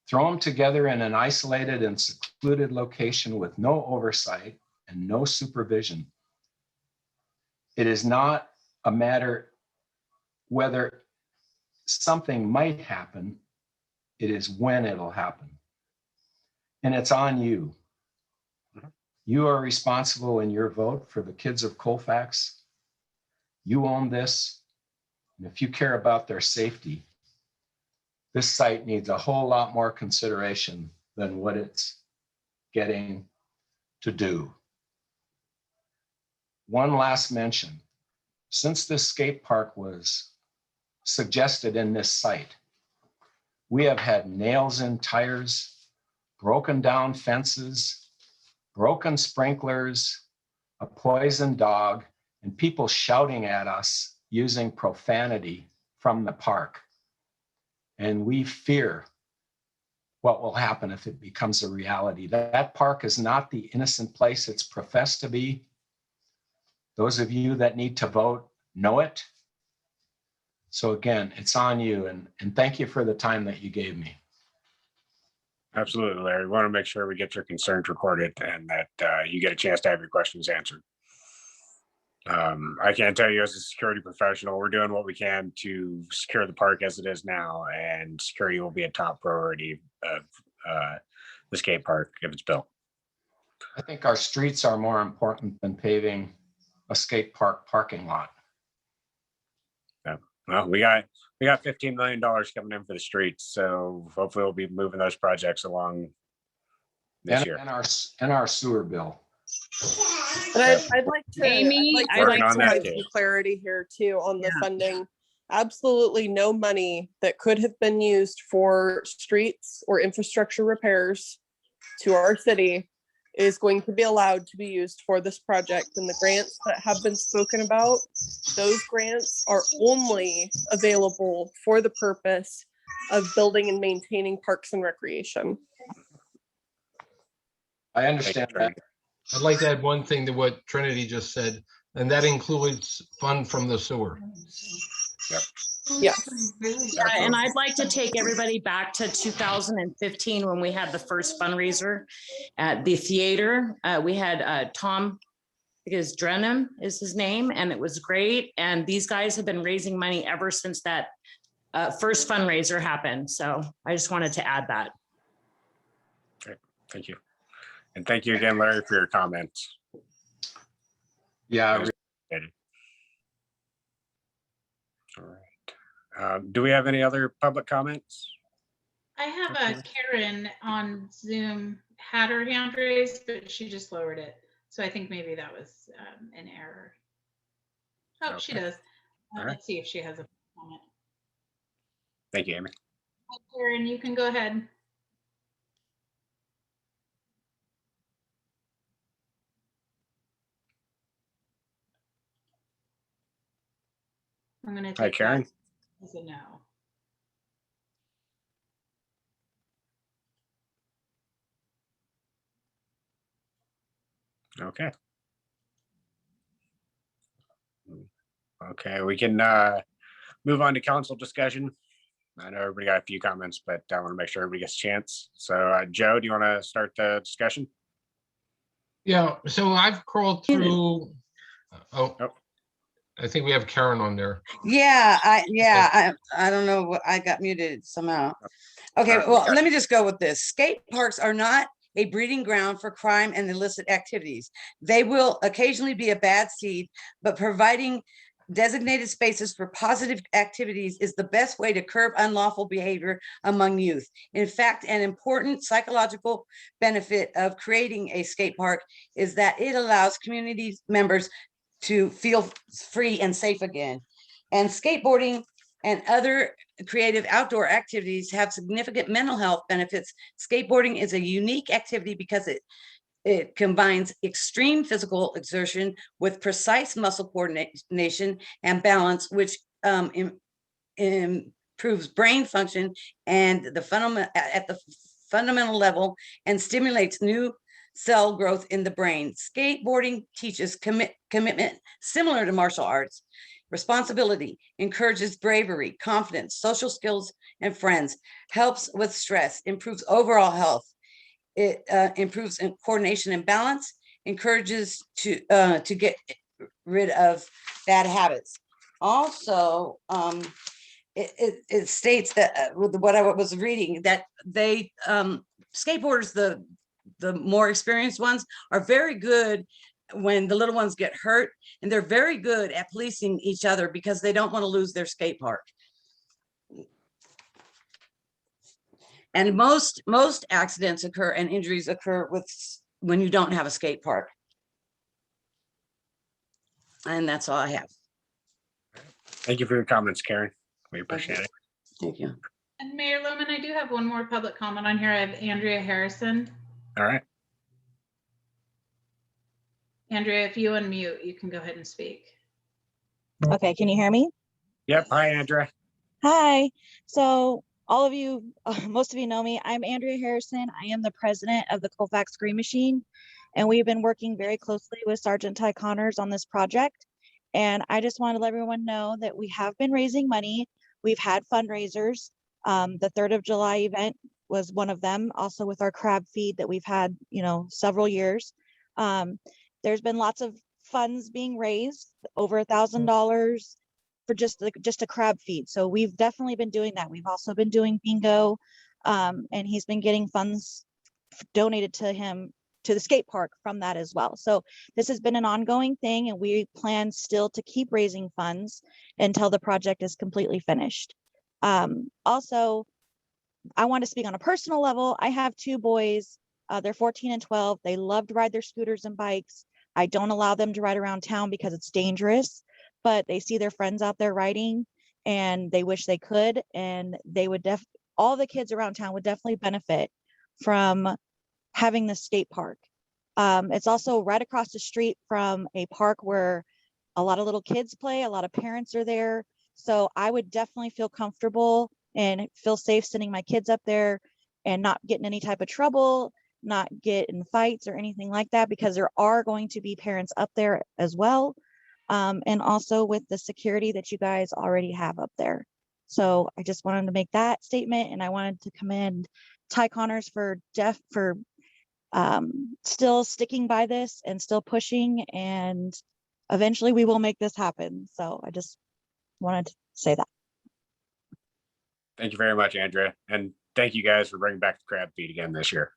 throw them together in an isolated and secluded location with no oversight and no supervision. It is not a matter whether something might happen, it is when it'll happen. And it's on you. You are responsible in your vote for the kids of Colfax. You own this. And if you care about their safety, this site needs a whole lot more consideration than what it's getting to do. One last mention. Since this skate park was suggested in this site, we have had nails in tires, broken down fences, broken sprinklers, a poisoned dog, and people shouting at us using profanity from the park. And we fear what will happen if it becomes a reality. That park is not the innocent place it's professed to be. Those of you that need to vote know it. So again, it's on you, and thank you for the time that you gave me. Absolutely, Larry. We want to make sure we get your concerns recorded and that you get a chance to have your questions answered. I can tell you as a security professional, we're doing what we can to secure the park as it is now, and security will be a top priority of the skate park if it's built. I think our streets are more important than paving a skate park parking lot. Yeah. Well, we got $15 million coming in for the streets, so hopefully we'll be moving those projects along this year. And our sewer bill. And I'd like to, Amy, I'd like to on that provide too. some clarity here too on the funding. Absolutely no money that could have been used for streets or infrastructure repairs to our city is going to be allowed to be used for this project. And the grants that have been spoken about, those grants are only available for the purpose of building and maintaining parks and recreation. I understand that. I'd like to add one thing to what Trinity just said, and that includes fund from the sewer. Yep. Yes. Yeah, and I'd like to take everybody back to 2015 when we had the first fundraiser at the theater. We had Tom, because Drenham is his name, and it was great. And these guys have been raising money ever since that first fundraiser happened. So I just wanted to add that. Okay, thank you. And thank you again, Larry, for your comments. Yeah. All right. Do we have any other public comments? I have a Karen on Zoom had her hand raised, but she just lowered it. So I think maybe that was an error. Oh, she does. Let's see if she has a comment. Thank you, Amy. Hi, Karen, you can go ahead. I'm going to take Hi, Karen. that as a no. Okay. Okay, we can move on to council discussion. I know everybody got a few comments, but I want to make sure everybody gets a chance. So Joe, do you want to start the discussion? Yeah, so I've crawled through, I think we have Karen on there. Yeah, I don't know what I got muted somehow. Okay, well, let me just go with this. Skate parks are not a breeding ground for crime and illicit activities. They will occasionally be a bad seed, but providing designated spaces for positive activities is the best way to curb unlawful behavior among youth. In fact, an important psychological benefit of creating a skate park is that it allows community members to feel free and safe again. And skateboarding and other creative outdoor activities have significant mental health benefits. Skateboarding is a unique activity because it combines extreme physical exertion with precise muscle coordination and balance, which improves brain function and the fundamental level and stimulates new cell growth in the brain. Skateboarding teaches commitment similar to martial arts, responsibility, encourages bravery, confidence, social skills and friends, helps with stress, improves overall health. It improves in coordination and balance, encourages to get rid of bad habits. Also, it states that with what I was reading, that they skateboarders, the more experienced ones, are very good when the little ones get hurt, and they're very good at policing each other because they don't want to lose their skate park. And most accidents occur and injuries occur when you don't have a skate park. And that's all I have. Thank you for your comments, Karen. We appreciate it. Thank you. And Mayor Lohman, I do have one more public comment on here. I have Andrea Harrison. All right. Andrea, if you unmute, you can go ahead and speak. Okay, can you hear me? Yep. Hi, Andrea. Hi. So all of you, most of you know me. I'm Andrea Harrison. I am the president of the Colfax Green Machine, and we've been working very closely with Sergeant Ty Connors on this project. And I just wanted to let everyone know that we have been raising money. We've had fundraisers. The 3rd of July event was one of them, also with our crab feed that we've had, several years. There's been lots of funds being raised, over $1,000 for just a crab feed. So we've definitely been doing that. We've also been doing bingo, and he's been getting funds donated to him to the skate park from that as well. So this has been an ongoing thing, and we plan still to keep raising funds until the project is completely finished. Also, I want to speak on a personal level. I have 2 boys. They're 14 and 12. They love to ride their scooters and bikes. I don't allow them to ride around town because it's dangerous, but they see their friends out there riding and they wish they could, and they would all the kids around town would definitely benefit from having the skate park. It's also right across the street from a park where a lot of little kids play, a lot of parents are there. So I would definitely feel comfortable and feel safe sending my kids up there and not getting any type of trouble, not get in fights or anything like that, because there are going to be parents up there as well. And also with the security that you guys already have up there. So I just wanted to make that statement, and I wanted to commend Ty Connors for still sticking by this and still pushing, and eventually we will make this happen. So I just wanted to say that. Thank you very much, Andrea. And thank you guys for bringing back the crab feed again this year.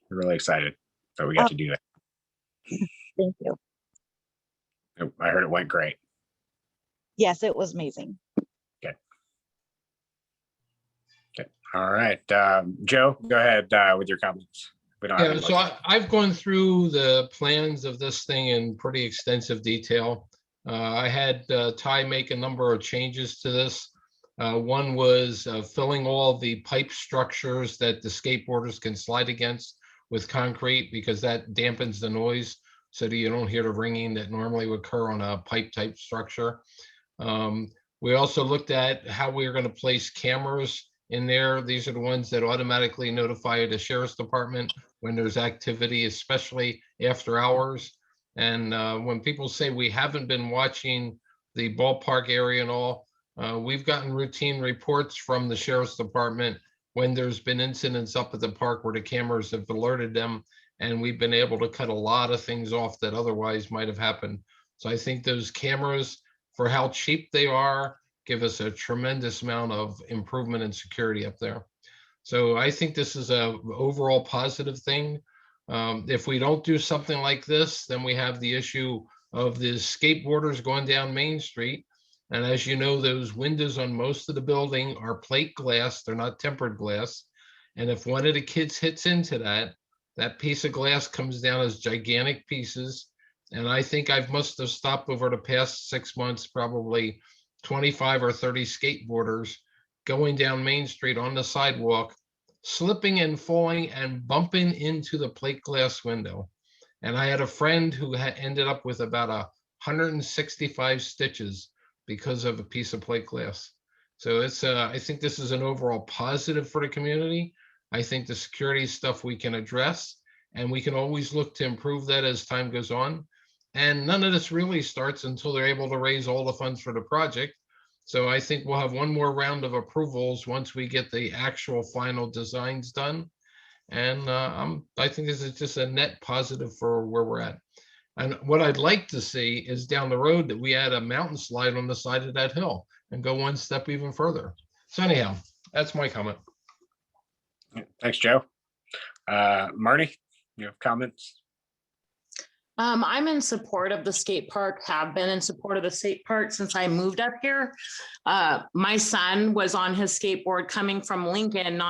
We're really excited that we got to do that. Thank you. I heard it went great. Yes, it was amazing. Okay. All right. Joe, go ahead with your comments. We don't have Yeah, any so more. I've gone through the plans of this thing in pretty extensive detail. I had Ty make a number of changes to this. One was filling all the pipe structures that the skateboarders can slide against with concrete, because that dampens the noise so that you don't hear the ringing that normally would occur on a pipe type structure. We also looked at how we are going to place cameras in there. These are the ones that automatically notify the sheriff's department when there's activity, especially after hours. And when people say we haven't been watching the ballpark area and all, we've gotten routine reports from the sheriff's department when there's been incidents up at the park where the cameras have alerted them, and we've been able to cut a lot of things off that otherwise might have happened. So I think those cameras, for how cheap they are, give us a tremendous amount of improvement in security up there. So I think this is a overall positive thing. If we don't do something like this, then we have the issue of the skateboarders going down Main Street. And as you know, those windows on most of the building are plate glass. They're not tempered glass. And if one of the kids hits into that piece of glass comes down as gigantic pieces. And I think I must have stopped over the past 6 months, probably 25 or 30 skateboarders going down Main Street on the sidewalk, slipping and falling and bumping into the plate glass window. And I had a friend who had ended up with about 165 stitches because of a piece of plate glass. So it's I think this is an overall positive for the community. I think the security stuff we can address, and we can always look to improve that as time goes on. And none of this really starts until they're able to raise all the funds for the project. So I think we'll have one more round of approvals once we get the actual final designs done. And I think this is just a net positive for where we're at. And what I'd like to see is down the road that we add a mountain slide on the side of that hill and go one step even further. So anyhow, that's my comment. Thanks, Joe. Marty, you have comments? I'm in support of the skate park, have been in support of the skate park since I moved up here. My son was on his skateboard coming from Lincoln,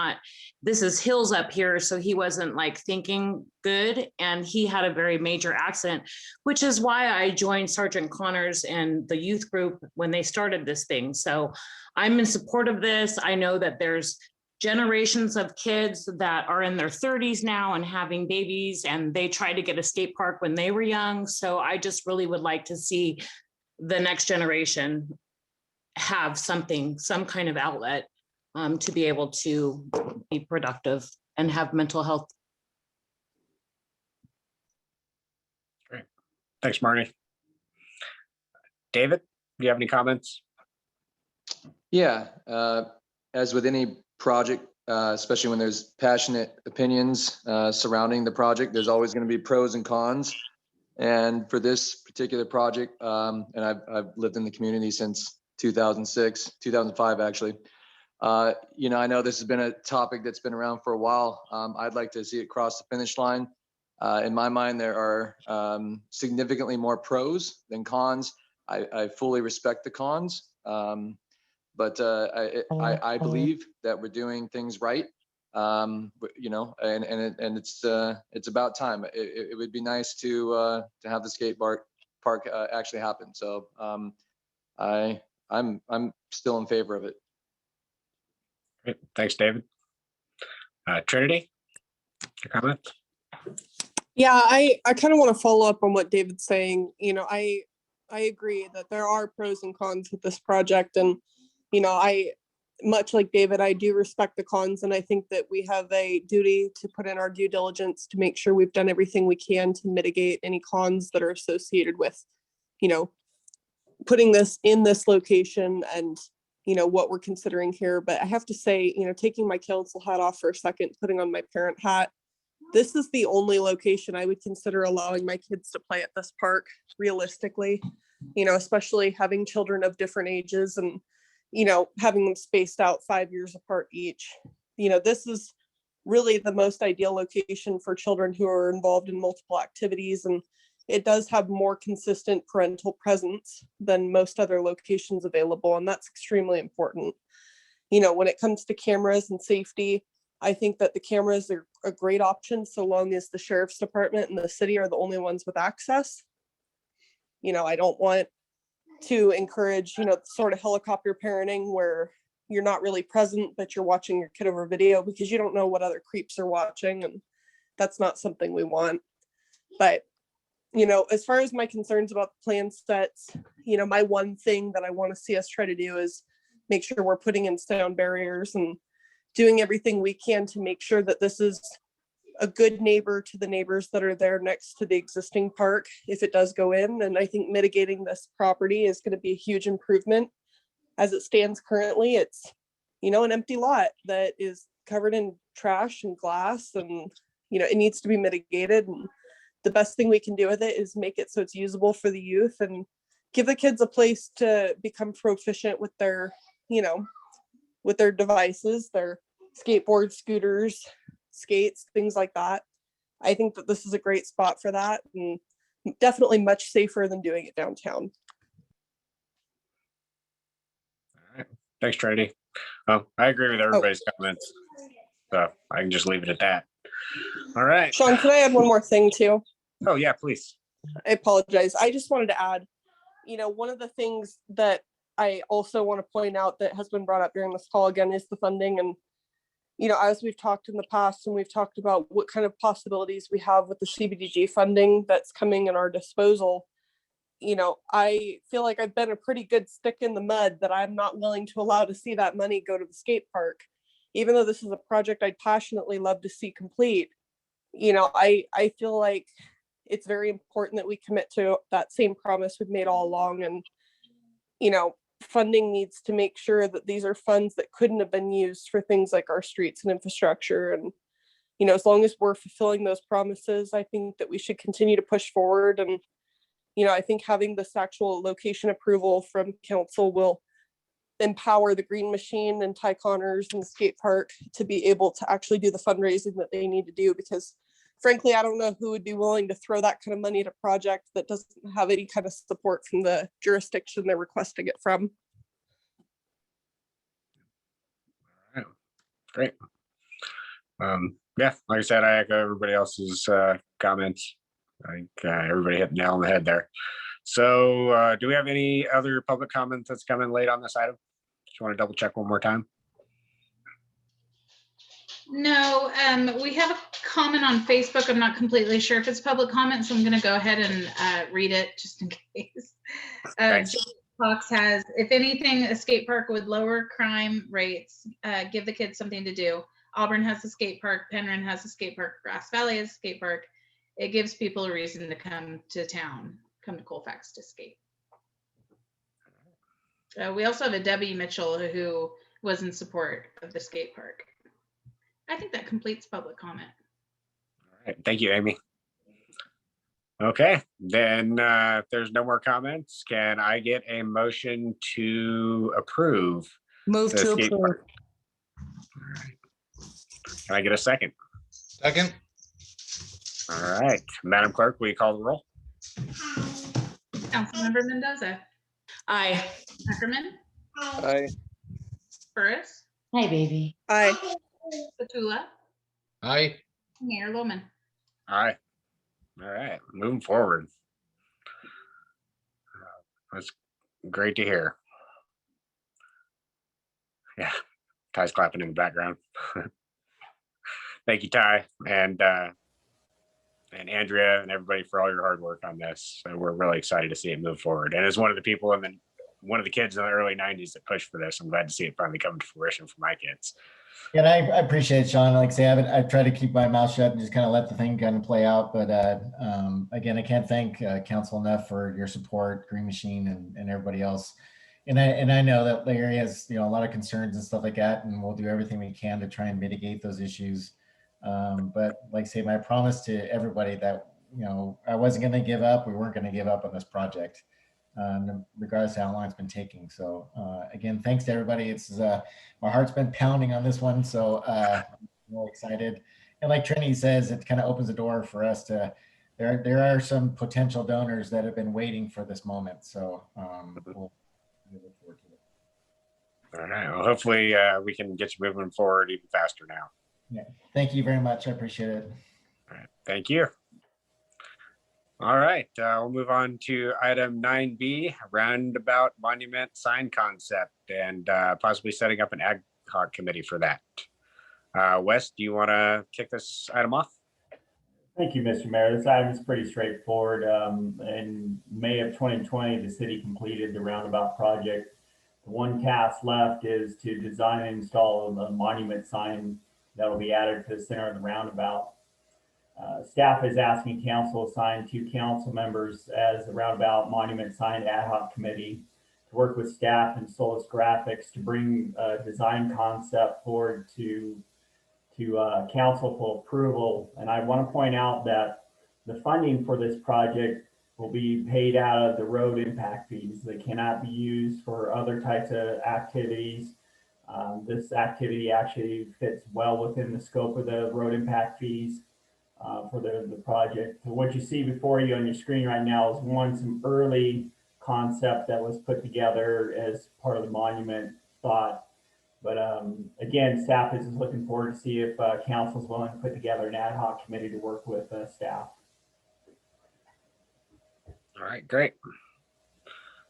this is hills up here, so he wasn't like thinking good, and he had a very major accident, which is why I joined Sergeant Connors and the youth group when they started this thing. So I'm in support of this. I know that there's generations of kids that are in their 30s now and having babies, and they tried to get a skate park when they were young. So I just really would like to see the next generation have some kind of outlet to be able to be productive and have mental health. Great. Thanks, Marty. David, do you have any comments? Yeah, as with any project, especially when there's passionate opinions surrounding the project, there's always going to be pros and cons. And for this particular project, and I've lived in the community since 2005, actually. I know this has been a topic that's been around for a while. I'd like to see it cross the finish line. In my mind, there are significantly more pros than cons. I fully respect the cons. But I believe that we're doing things right, and it's about time. It would be nice to have the skate park actually happen. So I'm still in favor of it. Great. Thanks, David. Trinity, your comment? Yeah, I kind of want to follow up on what David's saying. I agree that there are pros and cons with this project, and I, much like David, I do respect the cons, and I think that we have a duty to put in our due diligence to make sure we've done everything we can to mitigate any cons that are associated with, putting this in this location and, what we're considering here. But I have to say, taking my council hat off for a second, putting on my parent hat, this is the only location I would consider allowing my kids to play at this park realistically, especially having children of different ages and having them spaced out 5 years apart each. This is really the most ideal location for children who are involved in multiple activities, and it does have more consistent parental presence than most other locations available, and that's extremely important. When it comes to cameras and safety, I think that the cameras are a great option so long as the sheriff's department and the city are the only ones with access. I don't want to encourage, sort of helicopter parenting where you're not really present, but you're watching your kid over video because you don't know what other creeps are watching, and that's not something we want. But, as far as my concerns about the plan sets, my one thing that I want to see us try to do is make sure we're putting in sound barriers and doing everything we can to make sure that this is a good neighbor to the neighbors that are there next to the existing park if it does go in. And I think mitigating this property is going to be a huge improvement. As it stands currently, it's, an empty lot that is covered in trash and glass, and, it needs to be mitigated. And the best thing we can do with it is make it so it's usable for the youth and give the kids a place to become proficient with their, with their devices, their skateboards, scooters, skates, things like that. I think that this is a great spot for that, and definitely much safer than doing it downtown. All right. Thanks, Trinity. I agree with everybody's comments, so I can just leave it at that. All right. Sean, can I add one more thing too? Oh yeah, please. I apologize. I just wanted to add, one of the things that I also want to point out that has been brought up during this call again is the funding. And as we've talked in the past, and we've talked about what kind of possibilities we have with the CBDG funding that's coming in our disposal, I feel like I've been a pretty good stick in the mud that I'm not willing to allow to see that money go to the skate park. even though this is a project I'd passionately love to see complete, I feel like it's very important that we commit to that same promise we've made all along. And, funding needs to make sure that these are funds that couldn't have been used for things like our streets and infrastructure. And, as long as we're fulfilling those promises, I think that we should continue to push forward. And, I think having this actual location approval from council will empower the Green Machine and Ty Connors and the skate park to be able to actually do the fundraising that they need to do, because frankly, I don't know who would be willing to throw that kind of money at a project that doesn't have any kind of support from the jurisdiction they're requesting it from. All right. Great. Yeah, like I said, I echo everybody else's comments. I think everybody hit the nail on the head there. So do we have any other public comments that's coming late on this item? Just want to double check one more time. No, we have a comment on Facebook. I'm not completely sure if it's public comment, so I'm going to go ahead and read it just in case. Fox has, if anything, a skate park would lower crime rates, give the kids something to do. Auburn has a skate park, Penryn has a skate park, Grass Valley has a skate park. It gives people a reason to come to town, come to Colfax to skate. We also have a Debbie Mitchell who was in support of the skate park. I think that completes public comment. All right, thank you, Amy. Okay, then if there's no more comments, can I get a motion to approve? Move the to skate approve. park? All right. Can I get a second? Second. All right, Madam Clerk, will you call the roll? Councilmember Mendoza. Aye. Ackerman. Aye. Burris. Hi, baby. Aye. Petula. Aye. Mayor Loman. Aye. All right, moving forward. That's great to hear. Yeah, Ty's clapping in the background. Thank you, Ty, and Andrea and everybody for all your hard work on this. So we're really excited to see it move forward. And as one of the people one of the kids in the early 90s that pushed for this, I'm glad to see it finally come to fruition for my kids. And I appreciate it, Sean. Like I say, I've tried to keep my mouth shut and just kind of let the thing kind of play out. But again, I can't thank council enough for your support, Green Machine, and everybody else. And I know that Larry has a lot of concerns and stuff like that, and we'll do everything we can to try and mitigate those issues. But like I say, my promise to everybody that I wasn't going to give up. We weren't going to give up on this project, regardless of how long it's been taking. So again, thanks to everybody. It's my heart's been pounding on this one, so I'm really excited. And like Trinity says, it kind of opens the door for us to. There are some potential donors that have been waiting for this moment. So we'll look forward to it. All right. Well, hopefully we can get you moving forward even faster now. Yeah. Thank you very much. I appreciate it. All right. Thank you. All right. We'll move on to item 9B, roundabout monument sign concept, and possibly setting up an ad hoc committee for that. Wes, do you want to kick this item off? Thank you, Mr. Mayor. This item is pretty straightforward. In May of 2020, the city completed the roundabout project. The one task left is to design and install a monument sign that will be added to the center of the roundabout. Staff is asking council to assign 2 council members as the roundabout monument sign ad hoc committee to work with staff and Solus Graphics to bring a design concept forward to council for approval. And I want to point out that the funding for this project will be paid out of the road impact fees. They cannot be used for other types of activities. This activity actually fits well within the scope of the road impact fees for the project. So what you see before you on your screen right now is some early concept that was put together as part of the monument thought. But again, staff is looking forward to see if council is willing to put together an ad hoc committee to work with staff. All right, great.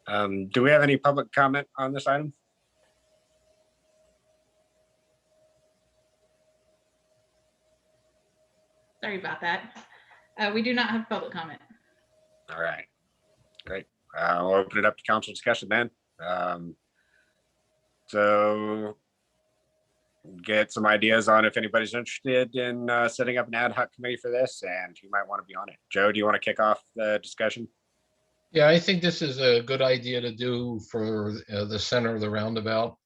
Do we have any public comment on this item? Sorry about that. We do not have public comment. All right, great. We'll open it up to council discussion then. So get some ideas on if anybody's interested in setting up an ad hoc committee for this, and who might want to be on it. Joe, do you want to kick off the discussion? Yeah, I think this is a good idea to do for the center of the roundabout.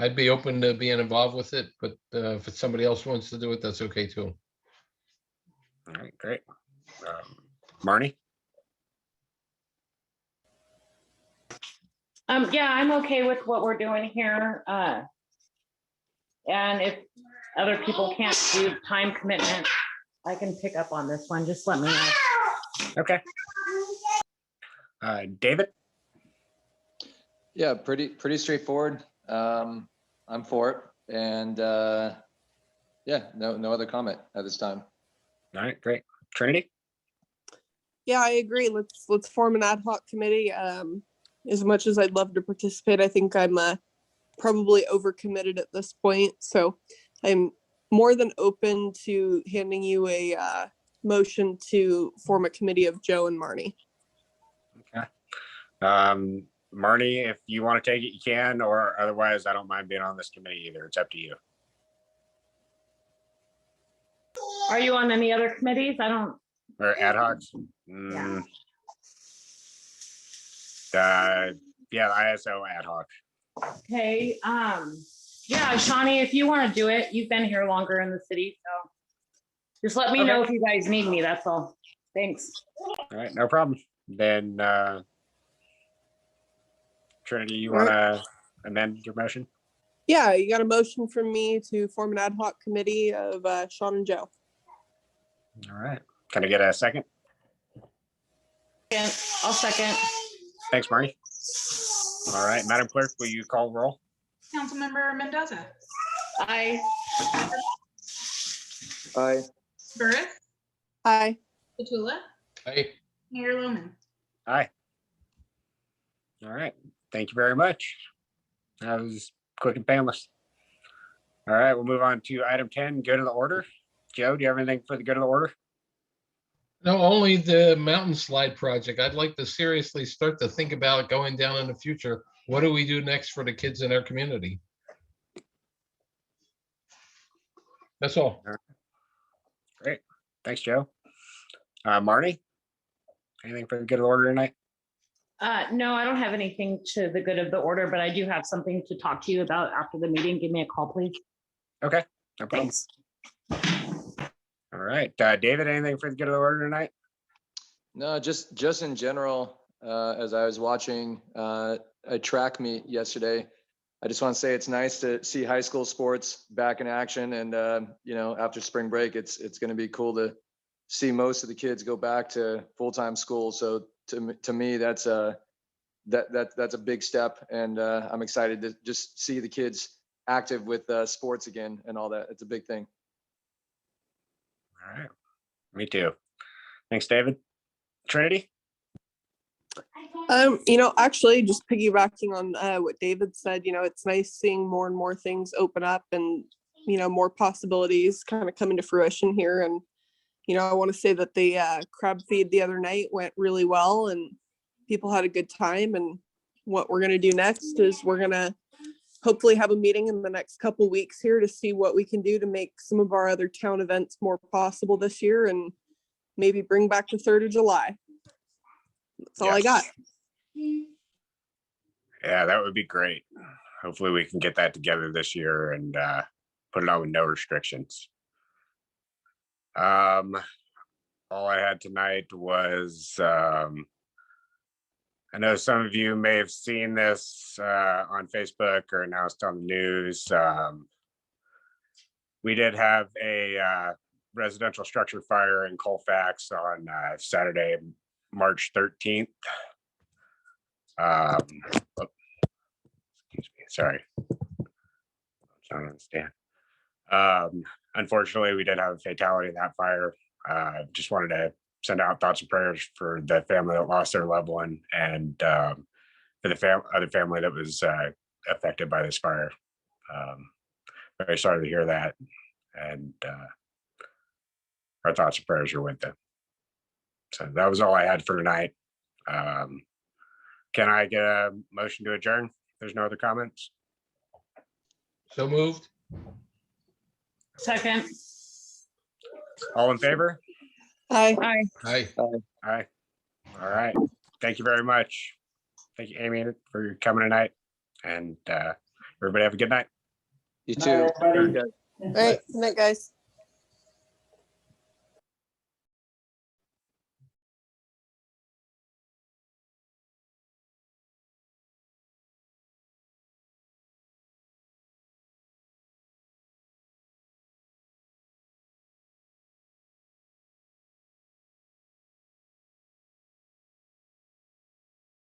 I'd be open to being involved with it, but if somebody else wants to do it, that's okay too. All right, great. Marnie? Yeah, I'm okay with what we're doing here. And if other people can't do time commitment, I can pick up on this one. Just let me know. Okay. David? Yeah, pretty straightforward. I'm for it. And yeah, no other comment at this time. All right, great. Trinity? Yeah, I agree. Let's form an ad hoc committee. As much as I'd love to participate, I think I'm probably overcommitted at this point. So I'm more than open to handing you a motion to form a committee of Joe and Marnie. Okay. Marnie, if you want to take it, you can, or otherwise, I don't mind being on this committee either. It's up to you. Are you on any other committees? I don't. Or ad hocs? Yeah, ISO ad hoc. Okay. Yeah, Shawnee, if you want to do it, you've been here longer in the city, so just let me know if you guys need me. That's all. Thanks. All right, no problem. Then Trinity, you want to amend your motion? Yeah, you got a motion from me to form an ad hoc committee of Sean and Joe. All right. Can I get a second? I'll second. Thanks, Marnie. All right, Madam Clerk, will you call roll? Councilmember Mendoza. Aye. Aye. Burris. Aye. Petula. Aye. Mayor Loman. Aye. All right. Thank you very much. That was quick and painless. All right, we'll move on to item 10, go to the order. Joe, do you have anything for the go to the order? No, only the mountain slide project. I'd like to seriously start to think about going down in the future. What do we do next for the kids in our community? That's all. Great. Thanks, Joe. Marnie, anything for the good of the order tonight? No, I don't have anything to the good of the order, but I do have something to talk to you about after the meeting. Give me a call, please. Okay, no problem. Thanks. All right, David, anything for the good of the order tonight? No, just in general, as I was watching a track meet yesterday, I just want to say it's nice to see high school sports back in action. And, you know, after spring break, it's going to be cool to see most of the kids go back to full-time school. So to me, that's a big step. And I'm excited to just see the kids active with sports again and all that. It's a big thing. All right, me too. Thanks, David. Trinity? You know, actually just piggybacking on what David said, you know, it's nice seeing more and more things open up and, you know, more possibilities kind of coming to fruition here. And, you know, I want to say that the crab feed the other night went really well and people had a good time. And what we're going to do next is we're going to hopefully have a meeting in the next couple weeks here to see what we can do to make some of our other town events more possible this year and maybe bring back the 3rd of July. That's all I got. Yeah, that would be great. Hopefully we can get that together this year and put it on with no restrictions. All I had tonight was, I know some of you may have seen this on Facebook or announced on the news. We did have a residential structure fire in Colfax on Saturday, March 13th. Excuse me, sorry. I don't understand. Unfortunately, we did have a fatality in that fire. Just wanted to send out thoughts and prayers for the family that lost their loved one and for the other family that was affected by this fire. Very sorry to hear that. And our thoughts and prayers are with them. So that was all I had for tonight. Can I get a motion to adjourn? There's no other comments? So moved. Second. All in favor? Aye. Aye. Aye. All right. Thank you very much. Thank you, Amy, for coming tonight. And everybody have a good night. You Good night, too. everybody. All right, good night, guys.